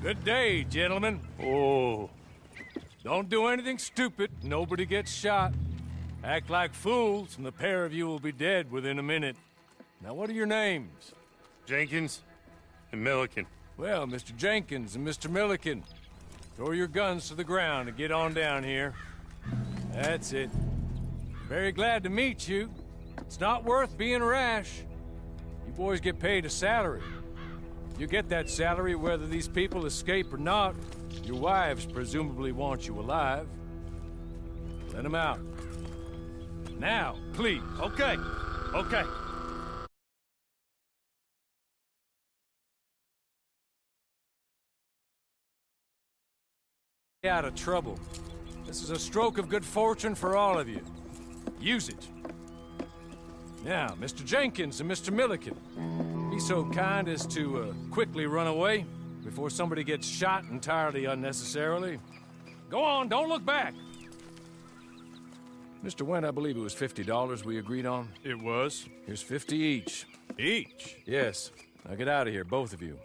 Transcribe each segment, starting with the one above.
Good day, gentlemen. Oh. Don't do anything stupid. Nobody gets shot. Act like fools, and the pair of you will be dead within a minute. Now, what are your names? Jenkins and Milliken. Well, Mr. Jenkins and Mr. Milliken, throw your guns to the ground and get on down here. That's it. Very glad to meet you. It's not worth being rash. You boys get paid a salary. You get that salary whether these people escape or not. Your wives presumably want you alive. Let them out. Now, please. Okay. Stay out of trouble. This is a stroke of good fortune for all of you. Use it. Now, Mr. Jenkins and Mr. Milliken, be so kind as to quickly run away before somebody gets shot entirely unnecessarily. Go on, don't look back. Mr. Wendt, I believe it was $50 we agreed on. It was. Here's 50 each. Each? Yes. Now get out of here, both of you.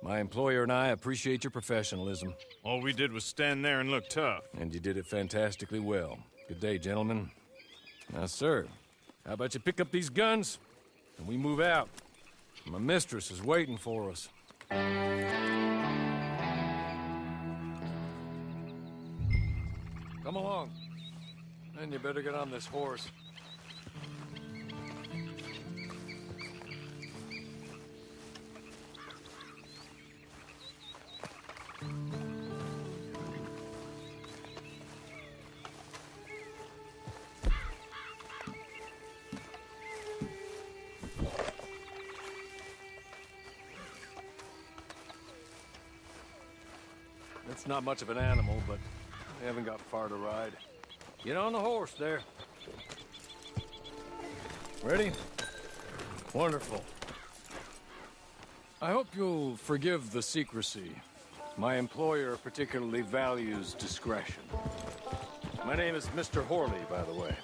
My employer and I appreciate your professionalism. All we did was stand there and look tough. And you did it fantastically well. Good day, gentlemen. Now, sir, how about you pick up these guns and we move out? My mistress is waiting for us. Come along. And you better get on this horse. It's not much of an animal, but we haven't got far to ride. Get on the horse there. Ready? Wonderful. I hope you'll forgive the secrecy. My employer particularly values discretion. My name is Mr. Horley, by the way.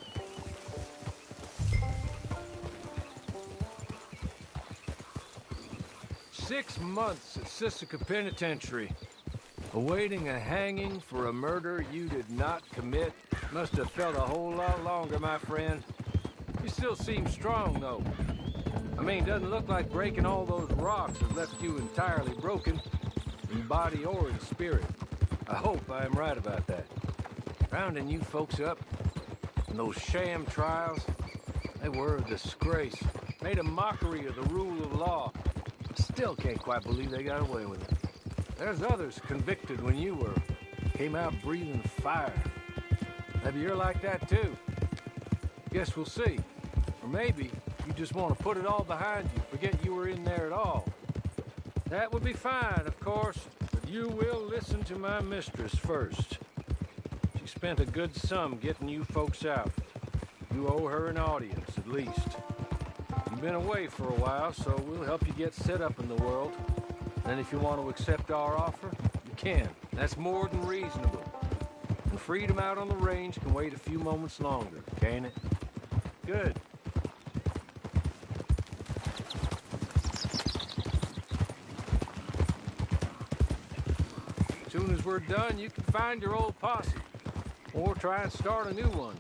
"6 months at Sisika Penitentiary. Awaiting a hanging for a murder you did not commit. Must have felt a whole lot longer, my friend. You still seem strong, though. I mean, doesn't look like breaking all those rocks has left you entirely broken, in body or in spirit. I hope I am right about that. Rounding you folks up, and those sham trials, they were a disgrace. Made a mockery of the rule of law. Still can't quite believe they got away with it. There's others convicted when you were. Came out breathing fire. Maybe you're like that too. Guess we'll see. Or maybe you just want to put it all behind you, forget you were in there at all. That would be fine, of course, but you will listen to my mistress first. She spent a good sum getting you folks out. You owe her an audience, at least. You've been away for a while, so we'll help you get set up in the world. And if you want to accept our offer, you can. That's more than reasonable. And freedom out on the range can wait a few moments longer, can't it? Good. As soon as we're done, you can find your old posse. Or try and start a new one.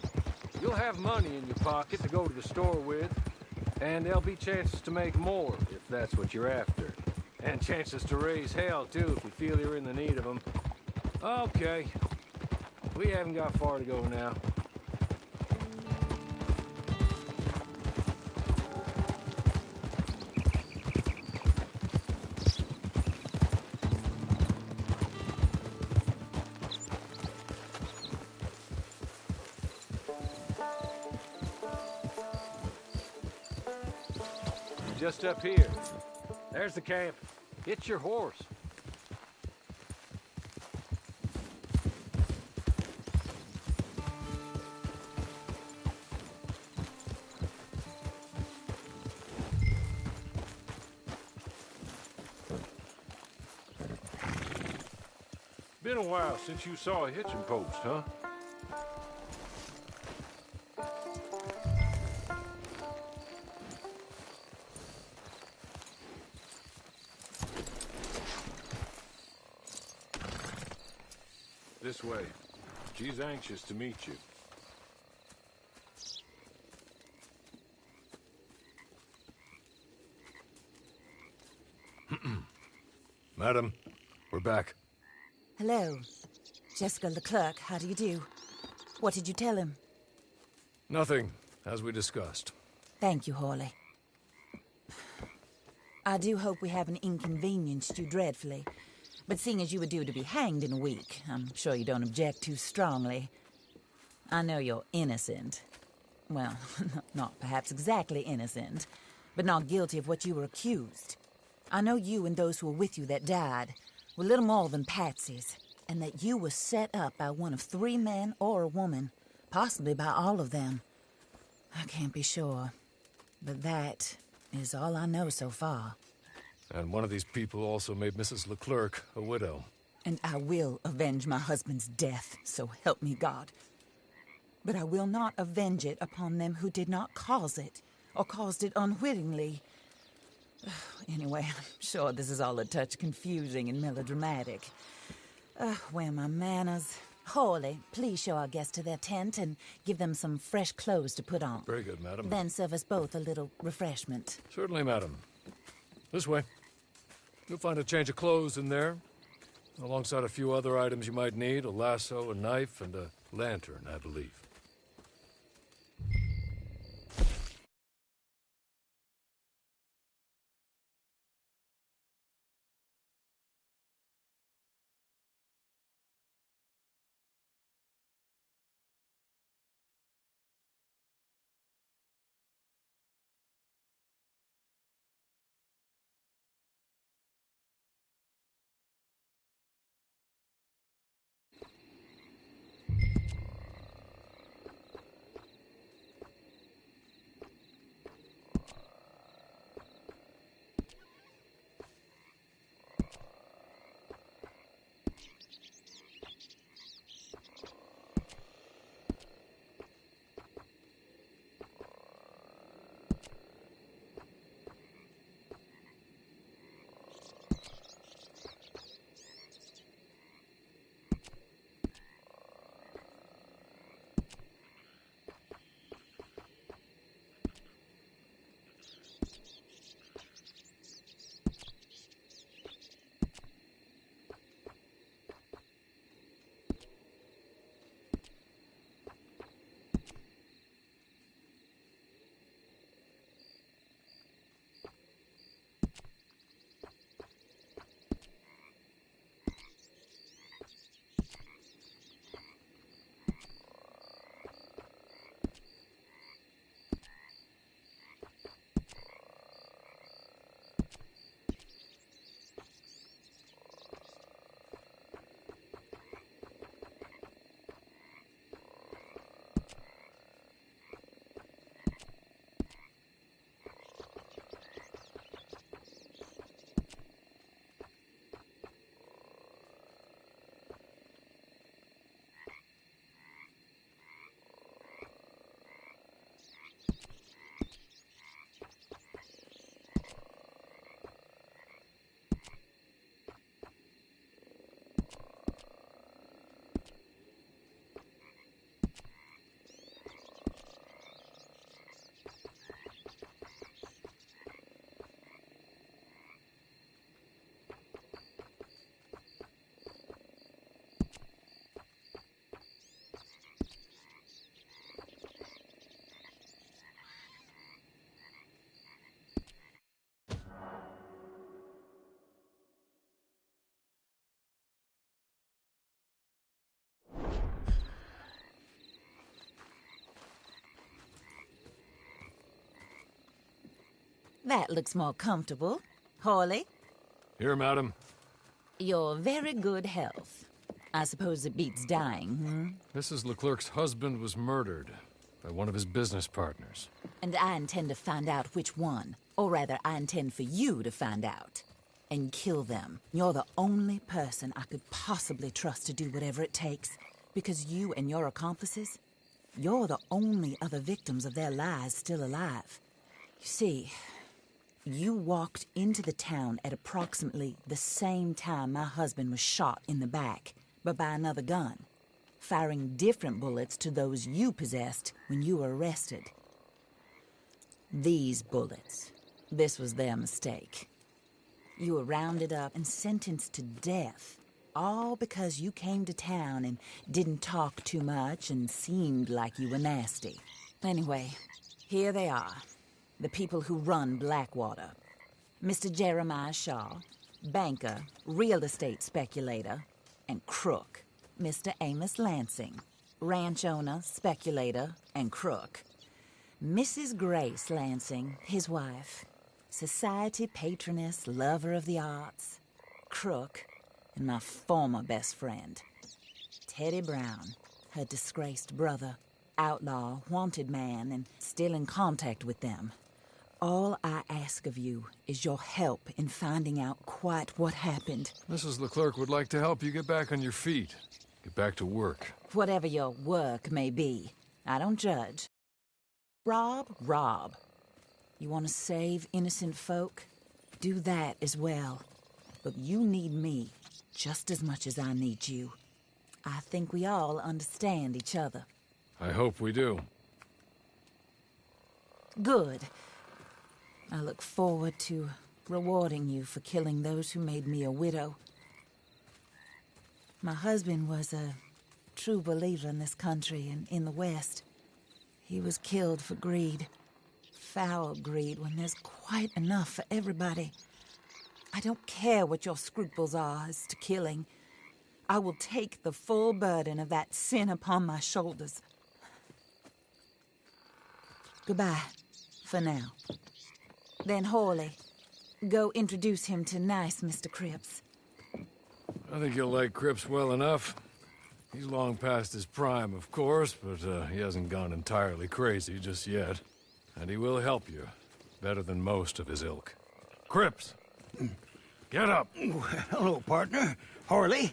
You'll have money in your pocket to go to the store with. And there'll be chances to make more, if that's what you're after. And chances to raise hell, too, if you feel you're in the need of them. Okay. We haven't got far to go now. Just up here. There's the camp. Get your horse. Been a while since you saw a hitching post, huh? This way. She's anxious to meet you. Madam, we're back. Hello. Jessica Leclerc, how do you do? What did you tell him? Nothing, as we discussed. Thank you, Hawley. I do hope we haven't inconvenienced you dreadfully. But seeing as you were due to be hanged in a week, I'm sure you don't object too strongly. I know you're innocent. Well, not perhaps exactly innocent, but not guilty of what you were accused. I know you and those who were with you that died were little more than patsies, and that you were set up by one of 3 men or a woman, possibly by all of them. I can't be sure, but that is all I know so far. And one of these people also made Mrs. Leclerc a widow. And I will avenge my husband's death, so help me God. But I will not avenge it upon them who did not cause it, or caused it unwittingly. Anyway, I'm sure this is all a touch confusing and melodramatic. Where are my manners? Hawley, please show our guests to their tent and give them some fresh clothes to put on. Very good, madam. Then serve us both a little refreshment. Certainly, madam. This way. You'll find a change of clothes in there, alongside a few other items you might need, a lasso, a knife, and a lantern, I believe. That looks more comfortable. Hawley, Here, madam. your very good health. I suppose it beats dying, Mrs. Leclerc's husband was murdered by one of his business partners. And I intend to find out which one. Or rather, I intend for you to find out. And kill them. You're the only person I could possibly trust to do whatever it takes. Because you and your accomplices, you're the only other victims of their lies still alive. You see, you walked into the town at approximately the same time my husband was shot in the back. but by another gun, firing different bullets to those you possessed when you were arrested. These bullets, this was their mistake. You were rounded up and sentenced to death, all because you came to town and didn't talk too much and seemed like you were nasty. Anyway, here they are, the people who run Blackwater. Mr. Jeremiah Shaw, banker, real estate speculator, and crook. Mr. Amos Lansing, ranch owner, speculator, and crook. Mrs. Grace Lansing, his wife, society patroness, lover of the arts, crook, and my former best friend. Teddy Brown, her disgraced brother, outlaw, wanted man, and still in contact with them. All I ask of you is your help in finding out quite what happened. Mrs. Leclerc would like to help you get back on your feet. Get back to work. Whatever your work may be, I don't judge. Rob. You want to save innocent folk? Do that as well. But you need me just as much as I need you. I think we all understand each other. I hope we do. Good. I look forward to rewarding you for killing those who made me a widow. My husband was a true believer in this country and in the West. He was killed for greed. Foul greed when there's quite enough for everybody. I don't care what your scruples are as to killing. I will take the full burden of that sin upon my shoulders. Goodbye, for now. Then Hawley, go introduce him to nice Mr. Cripps. I think you'll like Cripps well enough. He's long past his prime, of course, but he hasn't gone entirely crazy just yet. And he will help you, better than most of his ilk. Cripps! Get up! Hello, partner. Harley.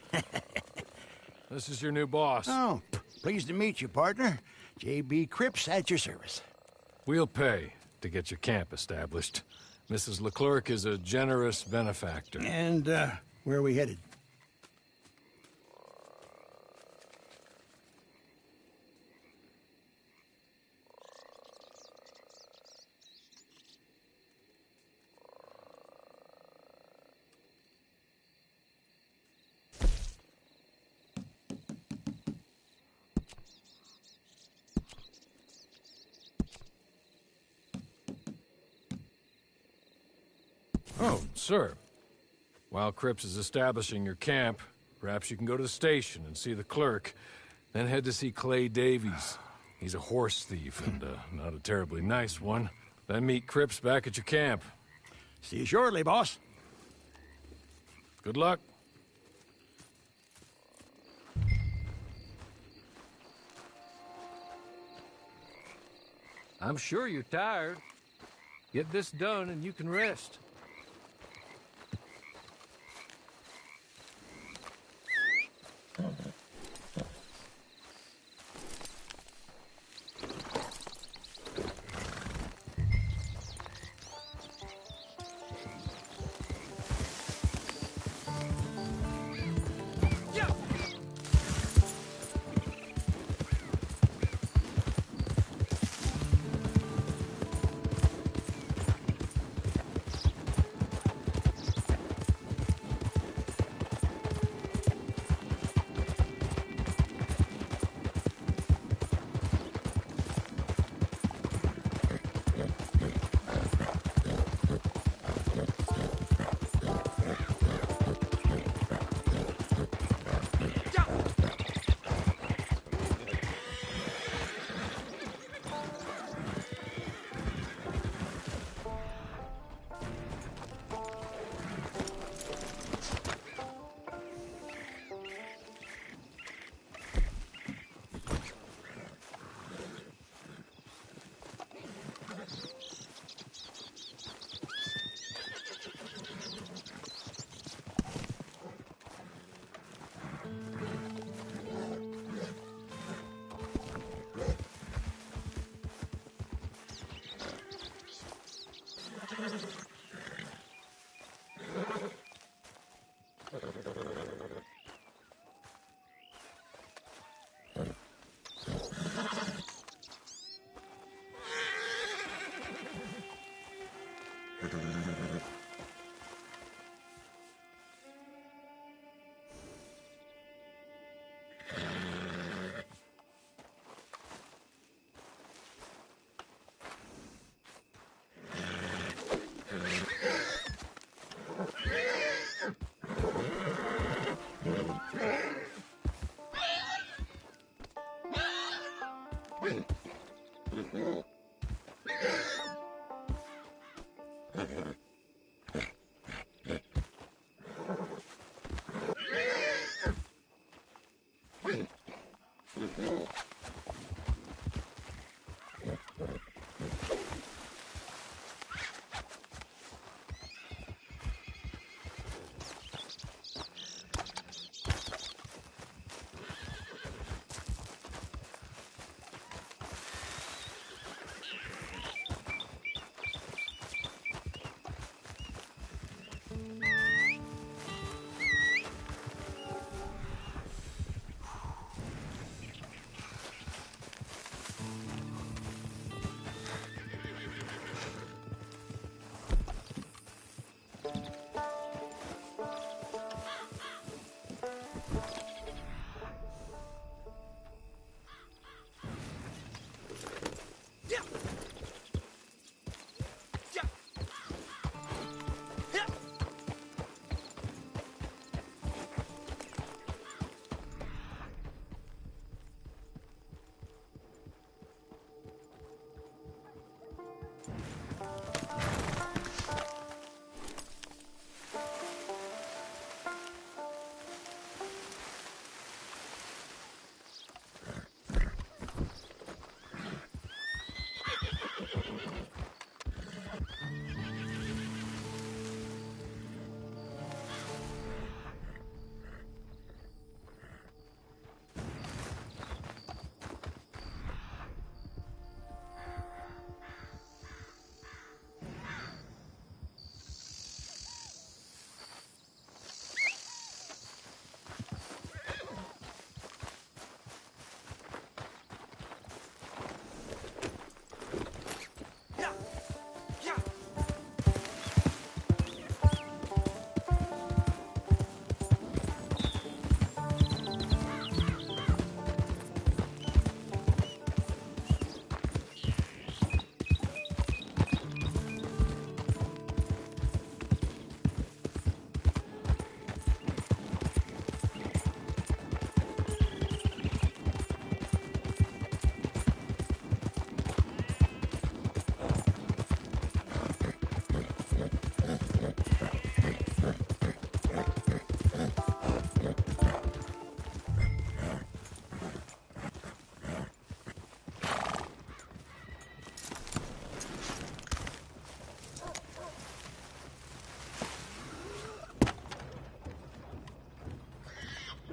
This is your new boss. Oh, pleased to meet you, partner. J.B. Cripps at your service. We'll pay to get your camp established. Mrs. Leclerc is a generous benefactor. And, where are we headed? Oh, sir. While Cripps is establishing your camp, perhaps you can go to the station and see the clerk, then head to see Clay Davies. He's a horse thief and not a terribly nice one. Then meet Cripps back at your camp. See you shortly, boss. Good luck. I'm sure you're tired. Get this done and you can rest.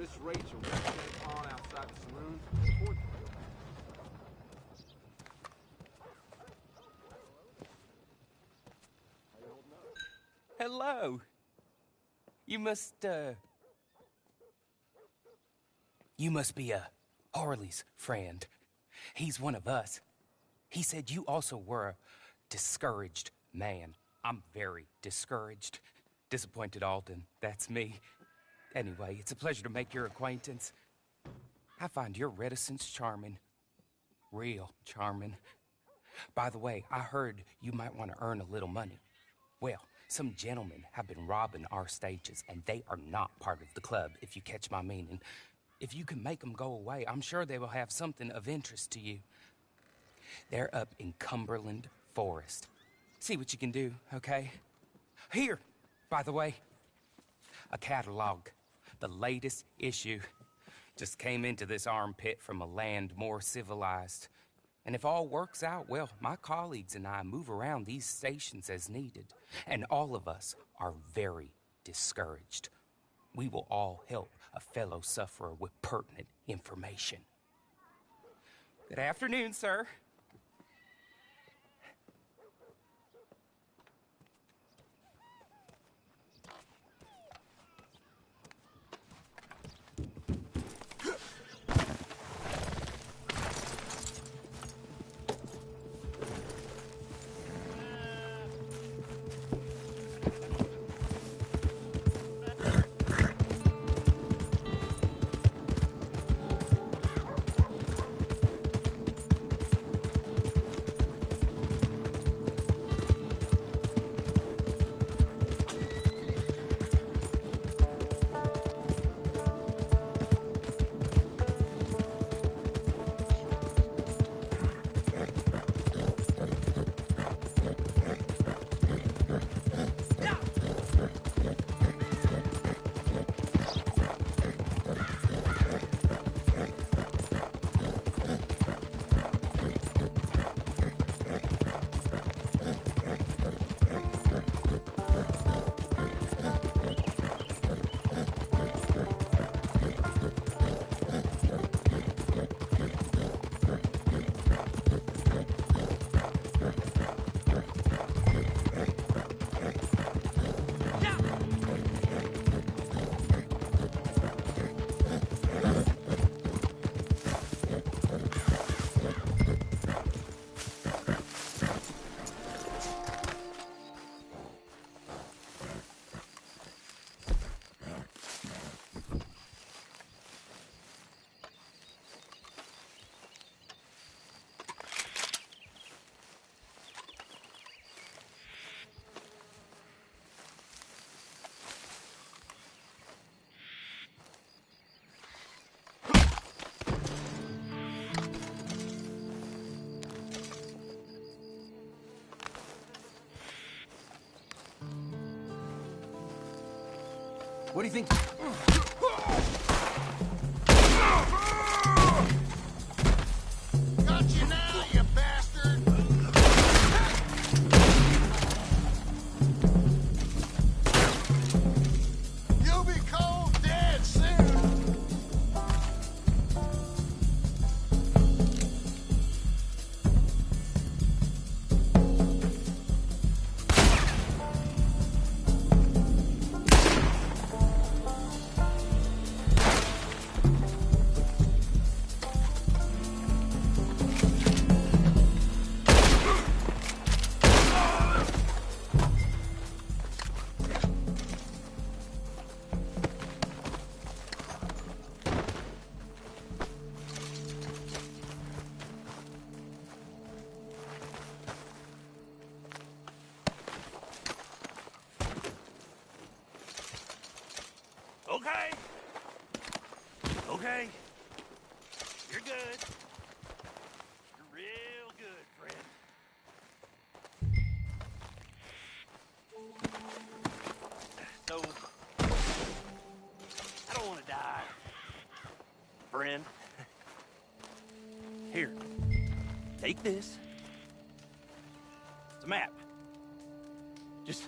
Miss Rachel came on outside the saloon. Hello. You must be Harley's friend. He's one of us. He said you also were a discouraged man. I'm very discouraged. Disappointed Alden, that's me. Anyway, it's a pleasure to make your acquaintance. I find your reticence charming. Real charming. By the way, I heard you might want to earn a little money. Well, some gentlemen have been robbing our stages, and they are not part of the club, if you catch my meaning. If you can make them go away, I'm sure they will have something of interest to you. They're up in Cumberland Forest. See what you can do, okay? Here, by the way, a catalog. The latest issue. Just came into this armpit from a land more civilized. And if all works out, well, my colleagues and I move around these stations as needed. And all of us are very discouraged. We will all help a fellow sufferer with pertinent information. Good afternoon, sir. What do you think? Got you now, you bastard! You'll be cold dead soon! Okay. Okay. You're good. You're real good, friend. So, I don't want to die, friend. Here, take this. It's a map. Just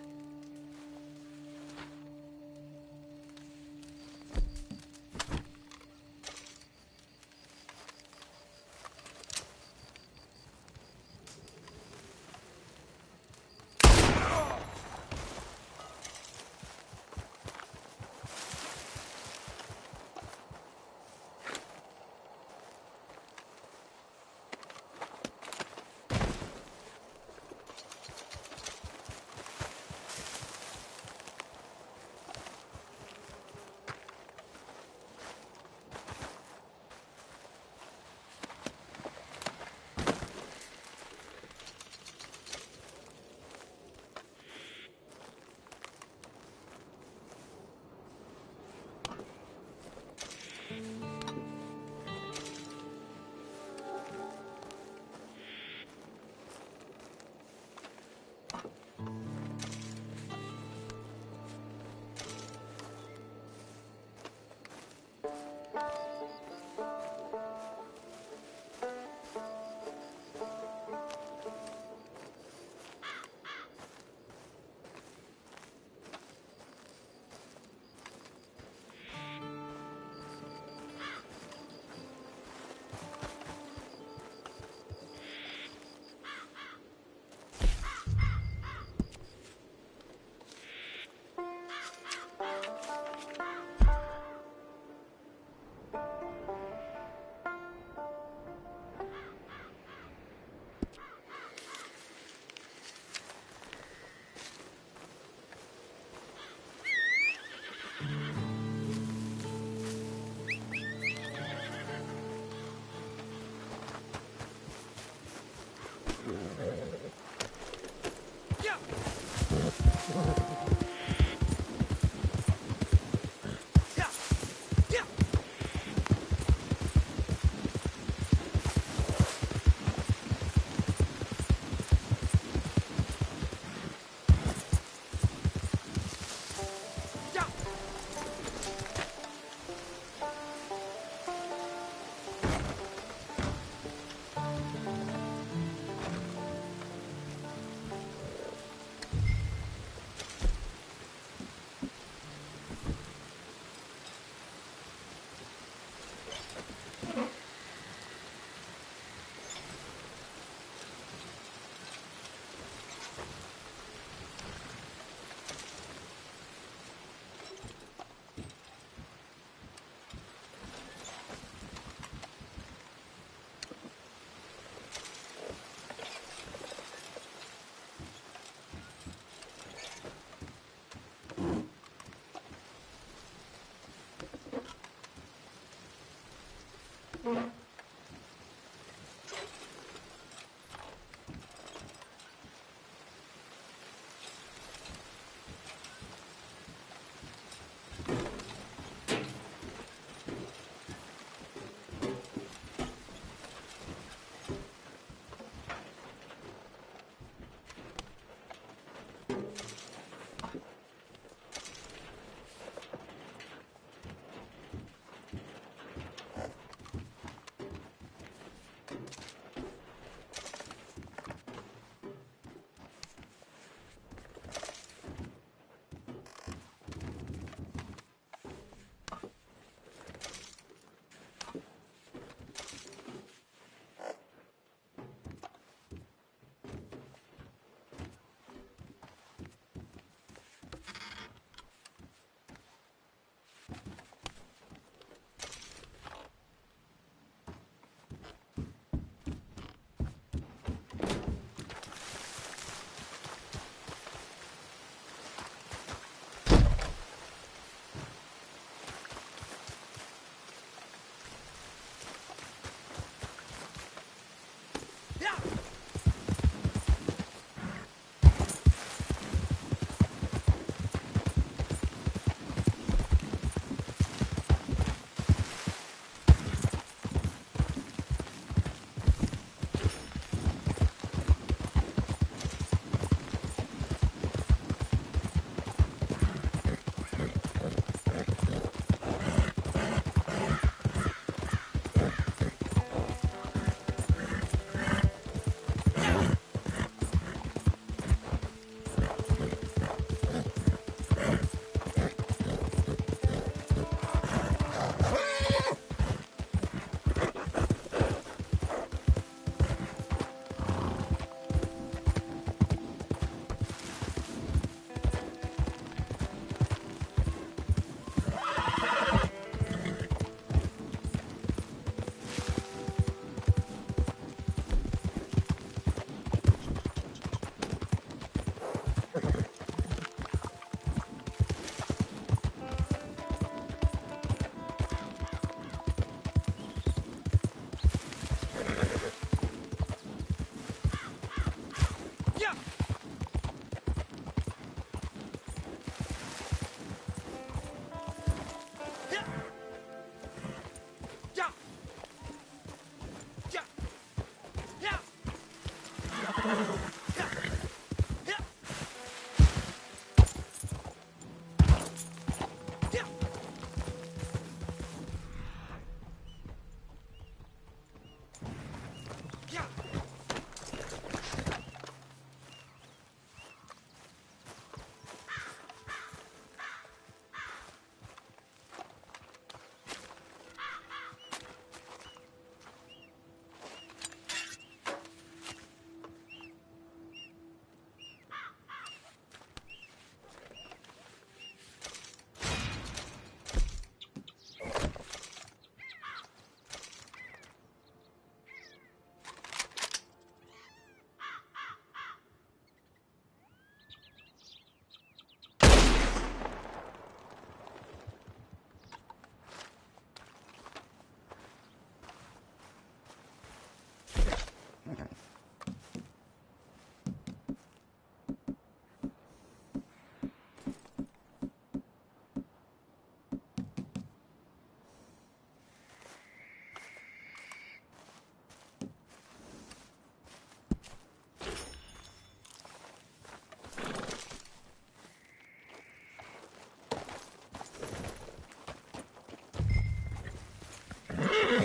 What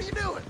are you doing?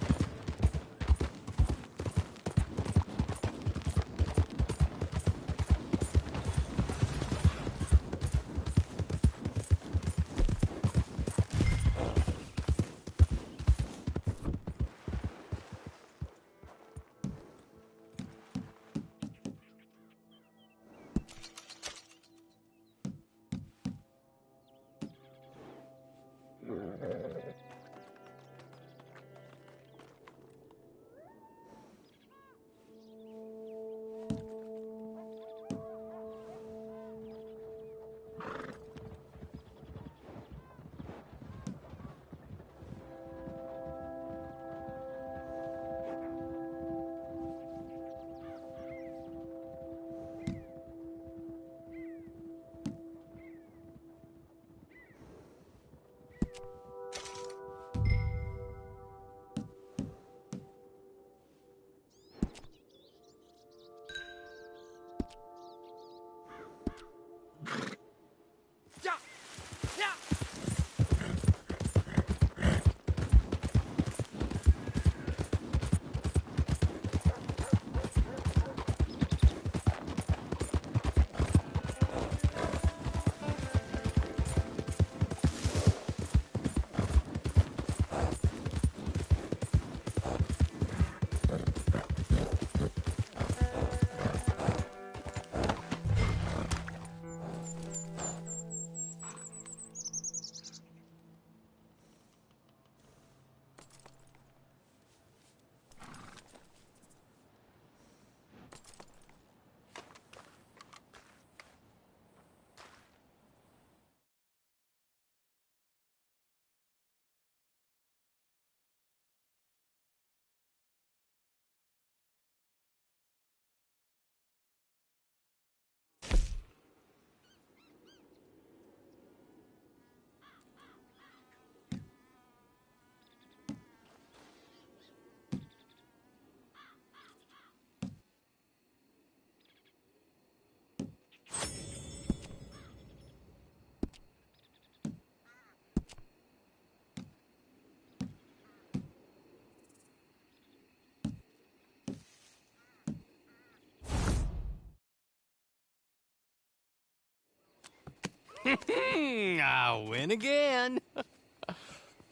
I win again.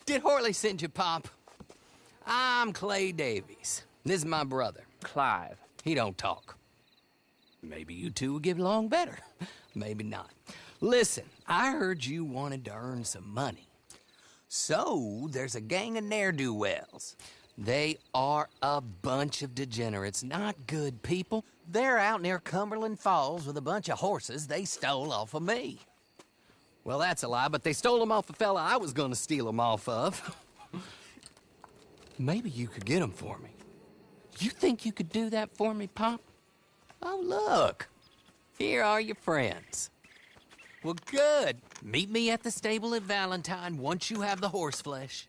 Did Horley send you, Pop? I'm Clay Davies. This is my brother, Clive. He don't talk. Maybe you two will get along better. Maybe not. Listen, I heard you wanted to earn some money. So, there's a gang of ne'er-do-wells. They are a bunch of degenerates, not good people. They're out near Cumberland Falls with a bunch of horses they stole off of me. Well, that's a lie, but they stole them off a fella I was gonna steal them off of. Maybe you could get them for me. You think you could do that for me, Pop? Oh, look. Here are your friends. Well, good. Meet me at the stable at Valentine once you have the horse flesh.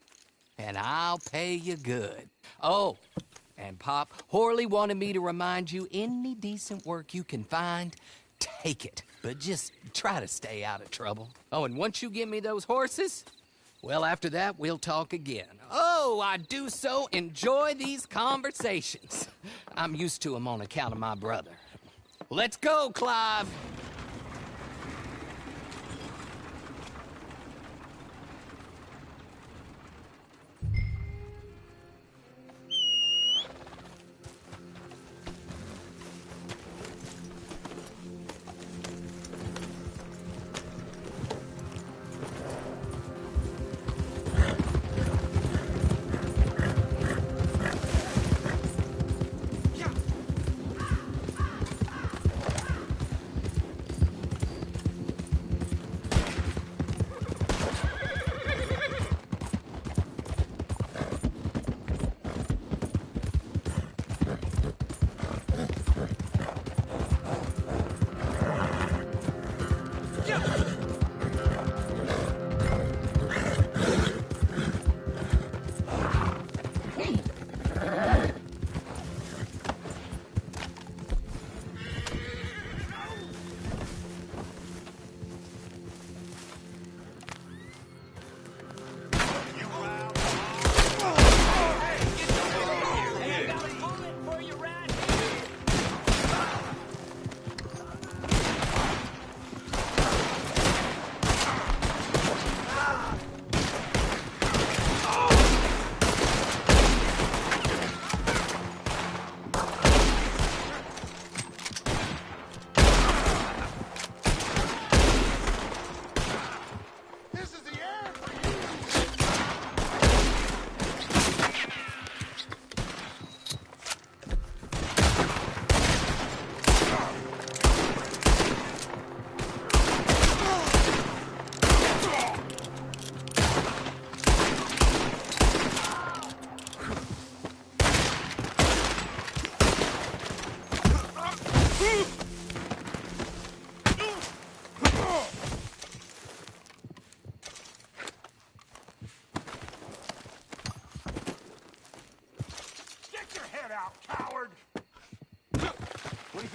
And I'll pay you good. Oh, and Pop, Horley wanted me to remind you, any decent work you can find, take it. But just try to stay out of trouble. Oh, and once you give me those horses, well, after that, we'll talk again. Oh, I do so enjoy these conversations. I'm used to them on account of my brother. Let's go, Clive.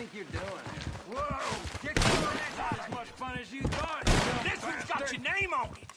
think you're doing? Whoa! Get your ass out! As much fun as you thought. This one's got your name on it!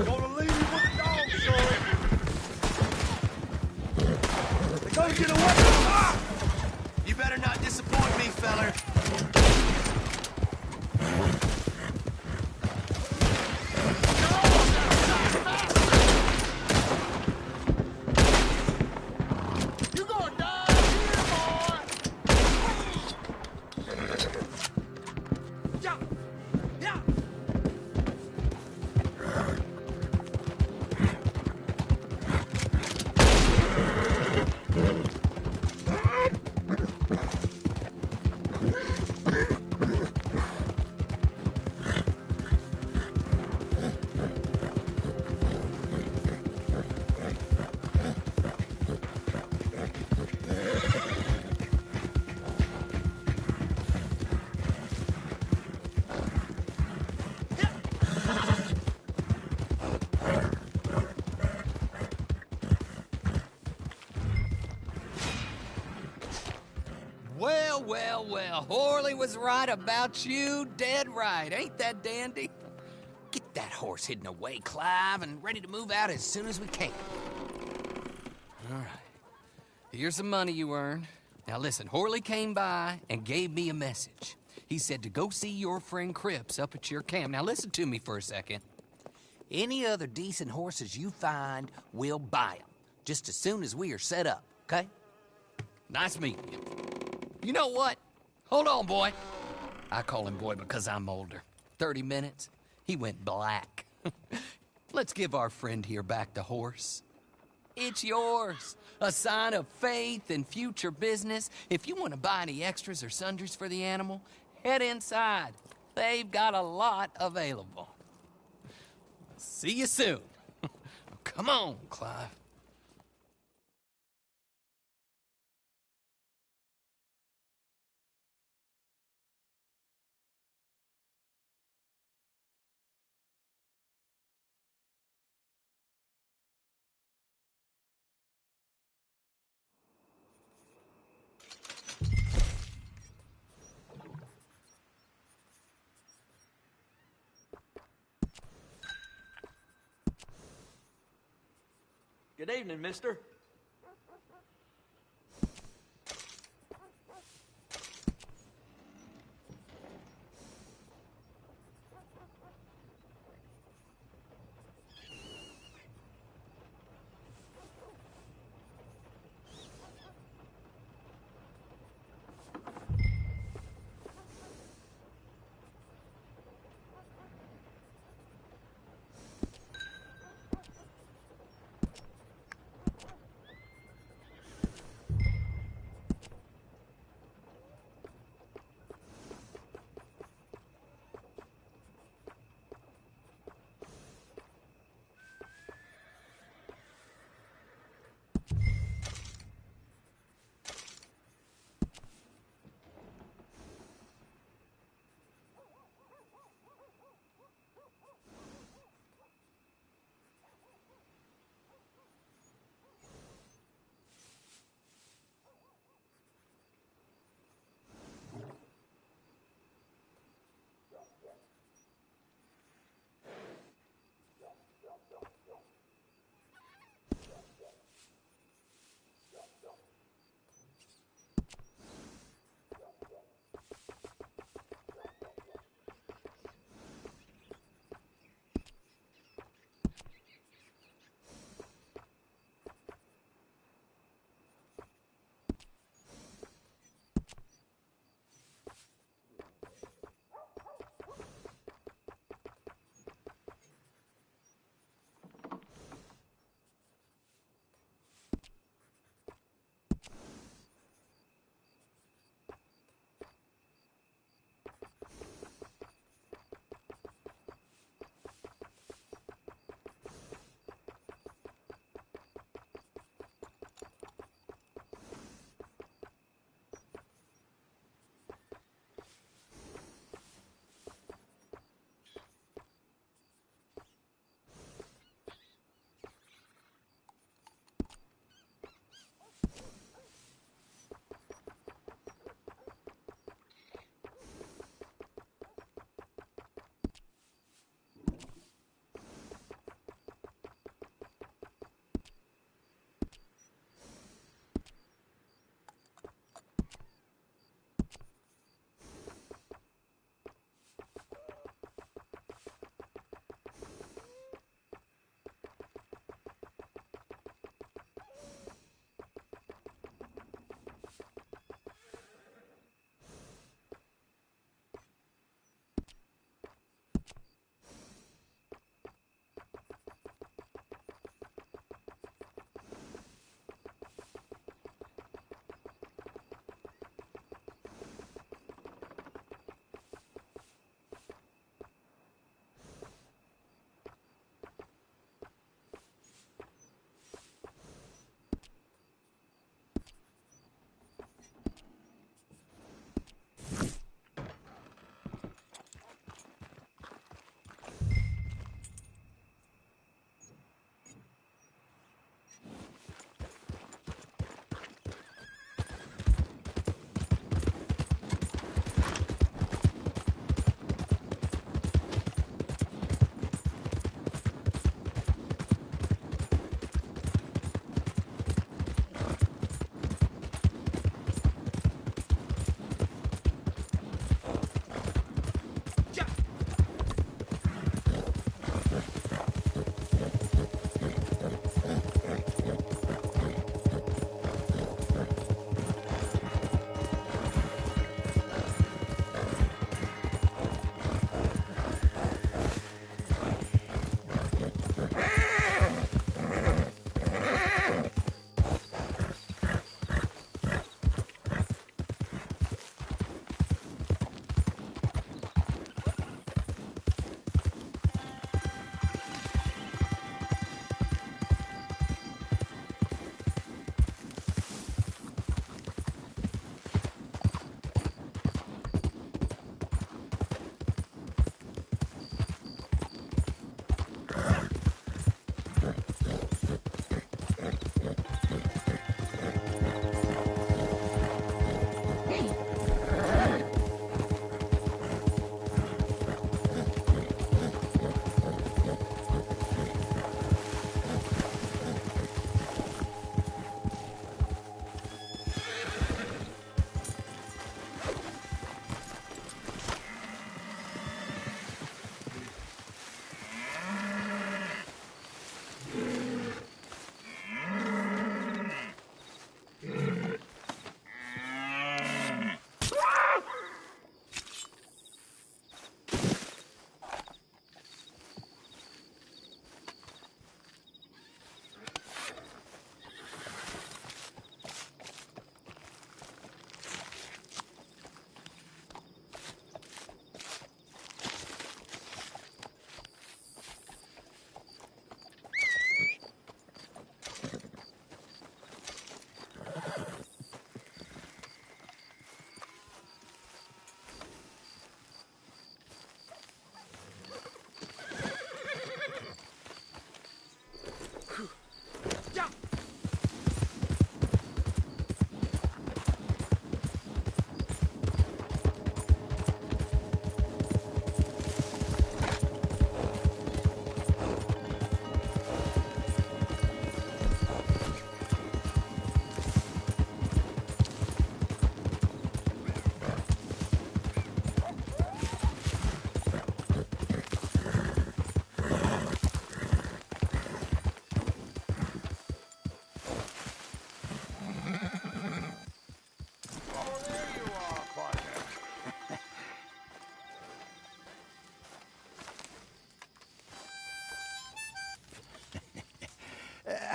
Gonna leave you with the dog, son. They're gonna get away. Ah! You better not disappoint me, feller. You gonna die here, boy. Yeah! Yeah! Well, well, well. Horley was right about you. Dead right. Ain't that dandy? Get that horse hidden away, Clive, and ready to move out as soon as we can. All right. Here's the money you earned. Now listen, Horley came by and gave me a message. He said to go see your friend Cripps up at your camp. Now listen to me for a second. Any other decent horses you find, we'll buy them. Just as soon as we are set up, okay? Nice meeting you. You know what? Hold on, boy. I call him boy because I'm older. 30 minutes, he went black. Let's give our friend here back the horse. It's yours. A sign of faith and future business. If you want to buy any extras or sundries for the animal, head inside. They've got a lot available. See you soon. Come on, Clive. Good evening, mister.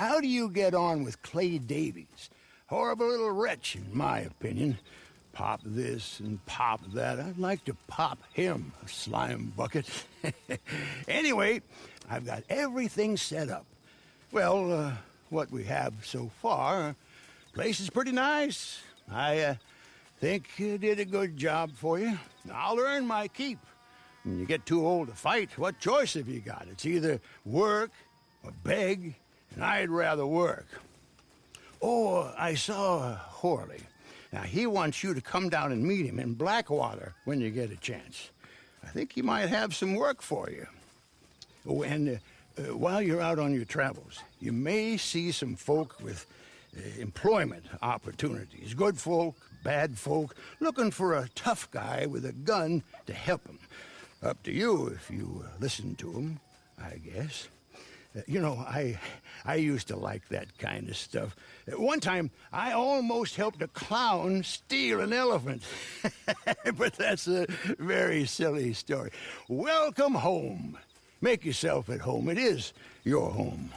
how do you get on with Clay Davies? Horrible little wretch, in my opinion. Pop this and pop that. I'd like to pop him, a slime bucket. Anyway, I've got everything set up. Well, what we have so far, place is pretty nice. I think you did a good job for you. I'll earn my keep. When you get too old to fight, what choice have you got? It's either work or beg, and I'd rather work. Oh, I saw Horley. Now, he wants you to come down and meet him in Blackwater when you get a chance. I think he might have some work for you. Oh, and while you're out on your travels, you may see some folk with employment opportunities. Good folk, bad folk, looking for a tough guy with a gun to help them. Up to you if you listen to them, I guess. You know, I used to like that kind of stuff. One time, I almost helped a clown steal an elephant. But that's a very silly story. Welcome home. Make yourself at home. It is your home.